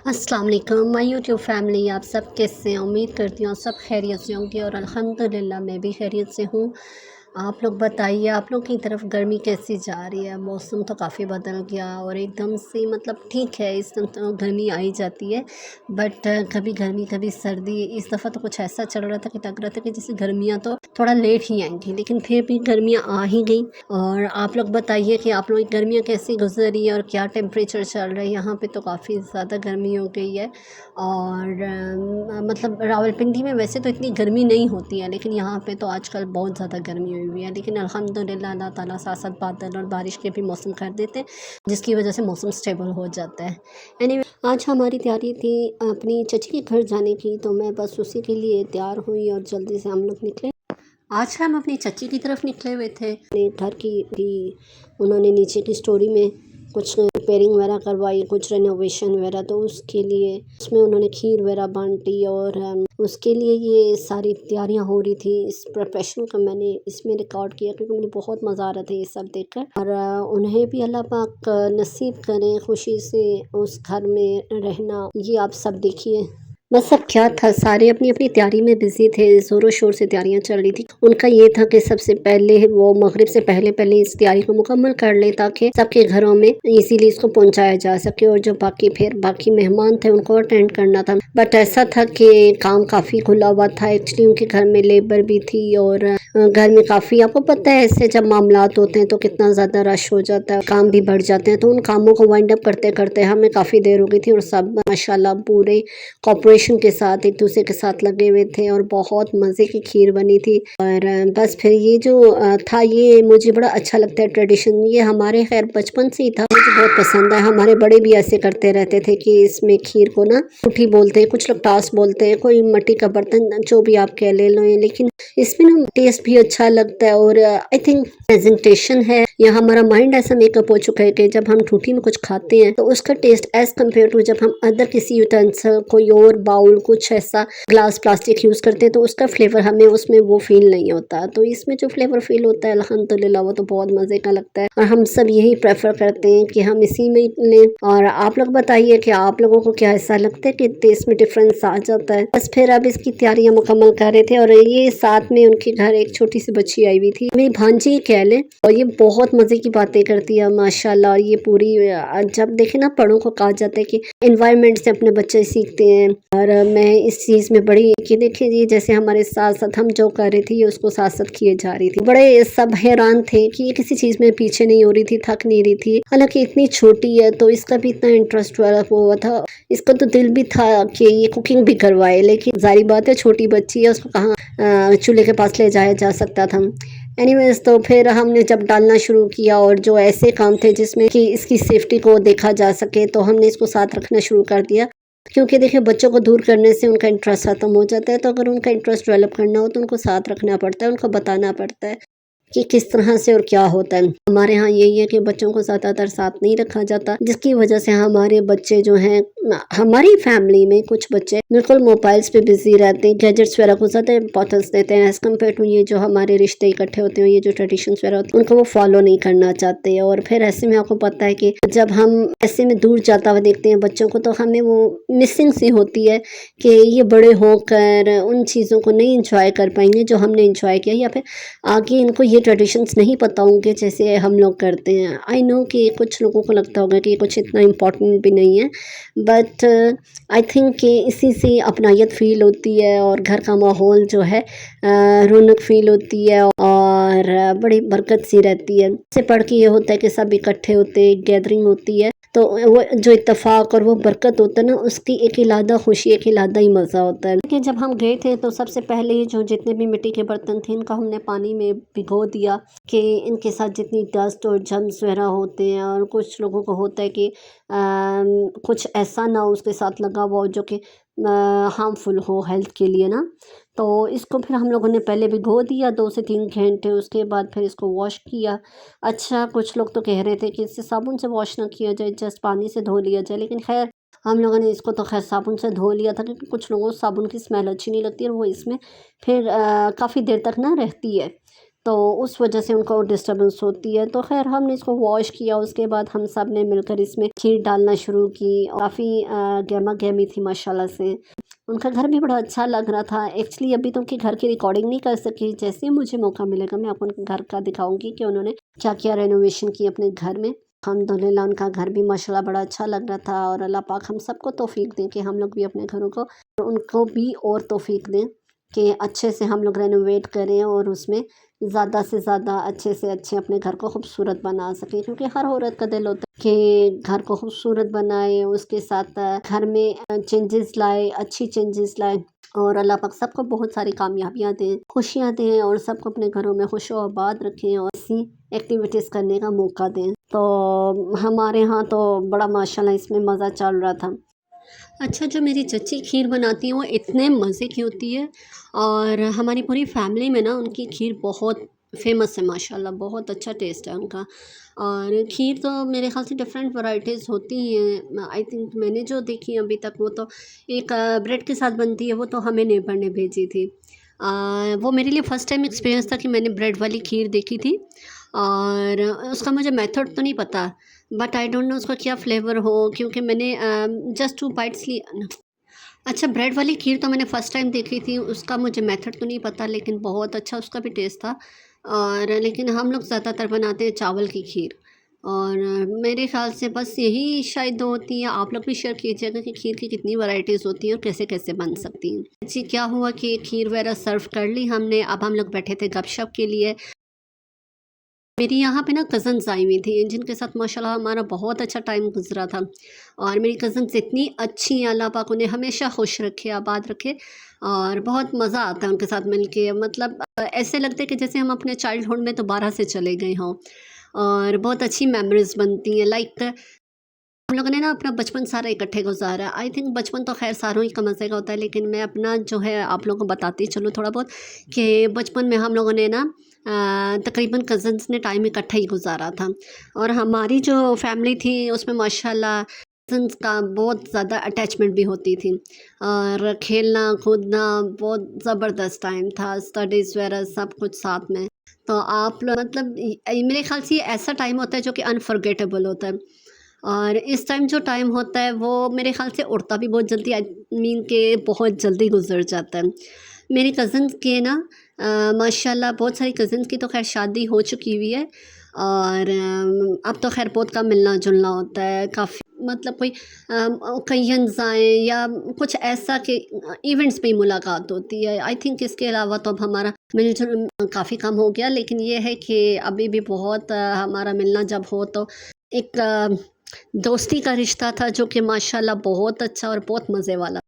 अस्सलाम वालेकुम my YouTube family. आप सब कैसे हैं? उम्मीद करती हूँ सब खैरियत से होंगे और अल्हम्दुलिल्लाह मैं भी खैरियत से हूँ। आप लोग बताइए, आप लोग की तरफ गर्मी कैसी जा रही है? मौसम तो काफ़ी बदल गया और एकदम से मतलब ठीक है, इस टाइम तो गर्मी आ ही जाती है, बट कभी गर्मी कभी सर्दी। इस दफ़ा तो कुछ ऐसा चल रहा था कि लग रहा था कि जैसे गर्मियाँ तो थोड़ा लेट ही आएंगी, लेकिन फिर भी गर्मियाँ आ ही गई। और आप लोग बताइए कि आप लोग की गर्मियाँ कैसी गुजरी और क्या टेम्परेचर चल रहा है? यहाँ पे तो काफ़ी ज़्यादा गर्मी हो गई है। और मतलब रावलपिंडी में वैसे तो इतनी गर्मी नहीं होती है, लेकिन यहाँ पे तो आजकल बहुत ज़्यादा गर्मी हुई है। लेकिन अल्हम्दुलिल्लाह अल्लाह ताला साथ साथ बादल और बारिश के भी मौसम कर देते हैं, जिसकी वजह से मौसम स्टेबल हो जाता है। एनीवे, आज हमारी तैयारी थी अपनी चची के घर जाने की, तो मैं बस उसी के लिए तैयार हुई और जल्दी से हम लोग निकले। आज हम अपनी चची की तरफ निकले हुए थे। अपने घर की भी उन्होंने नीचे की स्टोरी में कुछ रिपेयरिंग वगैरह करवाई, कुछ रेनोवेशन वगैरह, तो उसके लिए उसमें उन्होंने खीर वगैरह बांटी और उसके लिए ये सारी तैयारियां हो रही थी। इस प्रोफेशन का मैंने इसमें रिकॉर्ड किया क्योंकि मुझे बहुत मज़ा आ रहा था ये सब देखकर। और उन्हें भी अल्लाह पाक नसीब करें खुशी से उस घर में रहना। ये आप सब देखिए, बस अब क्या था, सारे अपनी अपनी तैयारी में बिजी थे, ज़ोरों शोर से तैयारियां चल रही थी। उनका ये था कि सबसे पहले वो मगरिब से पहले पहले इस तैयारी को मुकम्मल कर ले ताकि सबके घरों में इजीली इसको पहुंचाया जा सके, और जो बाकी मेहमान थे उनको अटेंड करना था। बट ऐसा था कि काम काफ़ी खुला हुआ था। एक्चुअली उनके घर में लेबर भी थी और घर में काफ़ी, आपको पता है ऐसे जब मामलात होते हैं तो कितना ज़्यादा रश हो जाता है, काम भी बढ़ जाते हैं। तो उन कामों को वाइंड अप करते करते हमें काफ़ी देर हो गई थी और सब माशाल्लाह पूरे कॉपरेशन के साथ एक दूसरे के साथ लगे हुए थे और बहुत मज़े की खीर बनी थी। और बस फिर ये जो था, ये मुझे बड़ा अच्छा लगता है ट्रेडिशन। ये हमारे खैर बचपन से ही था, मुझे बहुत पसंद है। हमारे बड़े भी ऐसे करते रहते थे कि इसमें खीर को ना ठूठी बोलते हैं, कुछ लोग टास बोलते हैं, कोई मिट्टी का बर्तन, जो भी आप कह ले लो, लेकिन इसमें ना टेस्ट भी अच्छा लगता है। और आई थिंक प्रेजेंटेशन है या हमारा माइंड ऐसा मेकअप हो चुका है कि जब हम ठूठी में कुछ खाते हैं तो उसका टेस्ट एज कम्पेयर टू जब हम अदर किसी यूटेंसिल, कोई और बाउल, कुछ ऐसा ग्लास प्लास्टिक यूज़ करते हैं, तो उसका फ्लेवर हमें उसमें वो फील नहीं होता। तो इसमें जो फ्लेवर फील होता है अल्हम्दुलिल्लाह वो तो बहुत मज़े का लगता है और हम सब यही प्रेफर करते हैं कि हम इसी में लें। और आप लोग बताइए कि आप लोगों को क्या ऐसा लगता है कि टेस्ट में डिफरेंस आ जाता है? बस फिर अब इसकी तैयारियां मुकम्मल कर रहे थे और ये साथ में उनके घर एक छोटी सी बच्ची आई हुई थी, मेरी भांजी कह लें, और ये बहुत मज़े की बातें करती है माशाल्लाह। और ये पूरी जब देखे ना, बड़ों को कहा जाता है कि एनवायरनमेंट से अपने बच्चे सीखते हैं। और मैं इस चीज़ में बड़ी कि देखिए जी, जैसे हमारे साथ साथ हम जो कर रही थी ये उसको साथ साथ किए जा रही थी। बड़े सब हैरान थे कि ये किसी चीज़ में पीछे नहीं हो रही थी, थक नहीं रही थी। हालांकि इतनी छोटी है तो इसका भी इतना इंटरेस्ट हुआ था, इसका तो दिल भी था कि ये कुकिंग भी करवाए, लेकिन जारी बात है छोटी बच्ची है, उसको कहाँ चूल्हे के पास ले जाया जा सकता था। एनीवेज, तो फिर हमने जब डालना शुरू किया और जो ऐसे काम थे जिसमें कि इसकी सेफ्टी को देखा जा सके, तो हमने इसको साथ रखना शुरू कर दिया। क्योंकि देखिए, बच्चों को दूर करने से उनका इंटरेस्ट खत्म हो जाता है, तो अगर उनका इंटरेस्ट डेवलप करना हो तो उनको साथ रखना पड़ता है, उनको बताना पड़ता है कि किस तरह से और क्या होता है। हमारे यहाँ यही है कि बच्चों को ज़्यादातर साथ नहीं रखा जाता, जिसकी वजह से हमारे बच्चे जो हैं, हमारी फैमिली में कुछ बच्चे बिल्कुल मोबाइल्स पे बिजी रहते हैं, गैजेट्स वगैरह को ज़्यादा इंपॉर्टेंस देते हैं एज़ कम्पेयर टू ये जो हमारे रिश्ते इकट्ठे होते हैं, ये जो ट्रेडिशंस वगैरह होते हैं, उनको वो फॉलो नहीं करना चाहते। और फिर ऐसे में आपको पता है कि जब हम ऐसे में दूर जाता हुआ देखते हैं बच्चों को, तो हमें वो मिसिंग सी होती है कि ये बड़े होकर उन चीज़ों को नहीं इंजॉय कर पाएंगे जो हमने इंजॉय किया, या फिर आगे इनको ये ट्रेडिशंस नहीं पता होंगे जैसे हम लोग करते हैं। आई नो कि कुछ लोगों को लगता होगा कि कुछ इतना इम्पोर्टेंट भी नहीं है, बट आई थिंक कि इसी से अपनायत फ़ील होती है और घर का माहौल जो है रौनक फ़ील होती है और बड़ी बरकत सी रहती है। इससे पढ़ के ये होता है कि सब इकट्ठे होते हैं, गैदरिंग होती है, तो वो जो इत्तेफाक और वो बरकत होता है ना, उसकी एक इलादा खुशी, एक इलादा ही मज़ा होता है। कि जब हम गए थे तो सबसे पहले ही जो जितने भी मिट्टी के बर्तन थे इनको हमने पानी में भिगो दिया कि इनके साथ जितनी डस्ट और जर्म्स वगैरह होते हैं, और कुछ लोगों को होता है कि कुछ ऐसा ना उसके साथ लगा हुआ हो जो कि हार्मफुल हो हेल्थ के लिए ना, तो इसको फिर हम लोगों ने पहले भिगो दिया 2 से 3 घंटे, उसके बाद फिर इसको वॉश किया। अच्छा, कुछ लोग तो कह रहे थे कि इसे साबुन से वॉश ना किया जाए, जस्ट पानी से धो लिया जाए, लेकिन खैर हम लोगों ने इसको तो खैर साबुन से धो लिया था क्योंकि कुछ लोगों को साबुन की स्मेल अच्छी नहीं लगती और वो इसमें फिर काफ़ी देर तक ना रहती है। तो उस वजह से उनको डिस्टर्बेंस होती है। तो खैर हमने इसको वॉश किया, उसके बाद हम सब ने मिलकर इसमें खीर डालना शुरू की। काफ़ी गहमा गहमी थी माशाल्लाह से। उनका घर भी बड़ा अच्छा लग रहा था। एक्चुअली अभी तो उनके घर की रिकॉर्डिंग नहीं कर सकी, जैसे ही मुझे मौका मिलेगा मैं आपको उनके घर का दिखाऊंगी कि उन्होंने क्या क्या रेनोवेशन की अपने घर में। अल्हम्दुलिल्लाह उनका घर भी माशाल्लाह बड़ा अच्छा लग रहा था। और अल्लाह पाक हम सबको तौफीक दें कि हम लोग भी अपने घरों को, उनको भी और तौफीक दें कि अच्छे से हम लोग रेनोवेट करें और उसमें ज़्यादा से ज़्यादा अच्छे से अच्छे अपने घर को खूबसूरत बना सकें। क्योंकि हर औरत का दिल होता है कि घर को खूबसूरत बनाए, उसके साथ घर में चेंजेस लाए, अच्छी चेंजेस लाए। और अल्लाह पाक सबको बहुत सारी कामयाबियाँ दें, खुशियाँ दें और सबको अपने घरों में खुशो आबाद रखें और ऐसी एक्टिविटीज़ करने का मौका दें। तो हमारे यहाँ तो बड़ा माशाल्लाह इसमें मज़ा चल रहा था। अच्छा, जो मेरी चच्ची खीर बनाती हैं वो इतने मज़े की होती है। और हमारी पूरी फैमिली में ना उनकी खीर बहुत फेमस है माशाल्लाह, बहुत अच्छा टेस्ट है उनका। और खीर तो मेरे ख़्याल से डिफरेंट वैराइटीज़ होती हैं। आई थिंक मैंने जो देखी है अभी तक वो तो एक ब्रेड के साथ बनती है, वो तो हमें नेबर ने भेजी थी। वो मेरे लिए फ़र्स्ट टाइम एक्सपीरियंस था कि मैंने ब्रेड वाली खीर देखी थी। और उसका मुझे मेथड तो नहीं पता, बट आई डोंट नो उसका क्या फ्लेवर हो, क्योंकि मैंने जस्ट 2 बाइट्स ली। अच्छा, ब्रेड वाली खीर तो मैंने फ़र्स्ट टाइम देखी थी, उसका मुझे मेथड तो नहीं पता, लेकिन बहुत अच्छा उसका भी टेस्ट था। और लेकिन हम लोग ज़्यादातर बनाते हैं चावल की खीर। और मेरे ख़्याल से बस यही शायद होती है। आप लोग भी शेयर कीजिएगा कि खीर की कितनी वैराइटीज़ होती हैं और कैसे-कैसे बन सकती हैं। जी, क्या हुआ कि खीर वगैरह सर्व कर ली हमने, अब हम लोग बैठे थे गपशप के लिए। मेरी यहाँ पे ना कज़न्स आई हुई थी, जिनके साथ माशाल्लाह हमारा बहुत अच्छा टाइम गुज़रा था। और मेरी कज़न्स इतनी अच्छी हैं, अल्लाह पाक उन्हें हमेशा खुश रखे, आबाद रखे। और बहुत मज़ा आता है उनके साथ मिल के, मतलब ऐसे लगता है कि जैसे हम अपने चाइल्डहुड में दोबारा से चले गए हों। और बहुत अच्छी मेमोरीज़ बनती हैं। लाइक हम लोगों ने ना अपना बचपन सारा इकट्ठे गुजारा। आई थिंक बचपन तो खैर सारों ही का मज़े का होता है, लेकिन मैं अपना जो है आप लोगों को बताती चलूँ थोड़ा बहुत कि बचपन में हम लोगों ने ना तकरीबन कज़न्स ने टाइम इकट्ठा ही गुजारा था। और हमारी जो फैमिली थी उसमें माशाल्लाह कज़न्स का बहुत ज़्यादा अटैचमेंट भी होती थी। और खेलना कूदना बहुत ज़बरदस्त टाइम था, स्टडीज़ वगैरह सब कुछ साथ में। तो आप लोग मतलब मेरे ख्याल से ये ऐसा टाइम होता है जो कि अनफॉरगेटेबल होता है। और इस टाइम जो टाइम होता है वो मेरे ख़्याल से उड़ता भी बहुत जल्दी, आई मीन के बहुत जल्दी गुज़र जाता है। मेरी कज़न्स के ना माशाल्लाह बहुत सारी कज़न्स की तो ख़ैर शादी हो चुकी हुई है। और अब तो ख़ैर बहुत कम मिलना-जुलना होता है। काफ़ी मतलब कोई ओकेजन्स आएँ या कुछ ऐसा कि इवेंट्स पे ही मुलाकात होती है। आई थिंक इसके अलावा तो अब हमारा मिल-जुल काफ़ी कम हो गया। लेकिन ये है कि अभी भी बहुत हमारा मिलना जब हो तो एक दोस्ती का रिश्ता था जो कि माशाल्लाह बहुत अच्छा और बहुत मज़े वाला।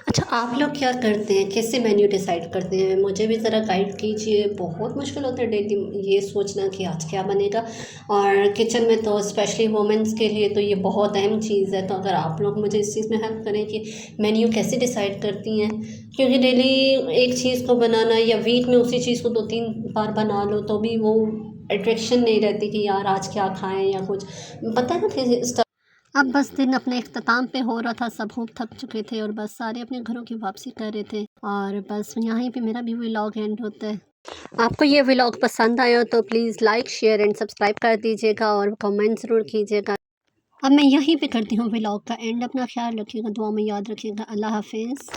अच्छा, आप लोग क्या करते हैं? कैसे मेन्यू डिसाइड करते हैं? मुझे भी ज़रा गाइड कीजिए। बहुत मुश्किल होता है डेली ये सोचना कि आज क्या बनेगा। और किचन में तो स्पेशली वुमेन्स के लिए तो ये बहुत अहम चीज़ है। तो अगर आप लोग मुझे इस चीज़ में हेल्प करें कि मेन्यू कैसे डिसाइड करती हैं? क्योंकि डेली एक चीज़ को बनाना या वीक में उसी चीज़ को 2-3 बार बना लो तो भी वो अट्रैक्शन नहीं रहती कि यार आज क्या खाएँ या कुछ। पता है ना कि अब बस दिन अपने इख्तिताम पे हो रहा था, सब खूब थक चुके थे और बस सारे अपने घरों की वापसी कर रहे थे। और बस यहीं पे मेरा भी व्लॉग एंड होता है। आपको ये व्लॉग पसंद आया हो तो please like share and subscribe कर दीजिएगा और कमेंट ज़रूर कीजिएगा। अब मैं यहीं पे करती हूँ व्लॉग का एंड। अपना ख्याल रखिएगा, दुआ में याद रखिएगा। अल्लाह हाफिज़।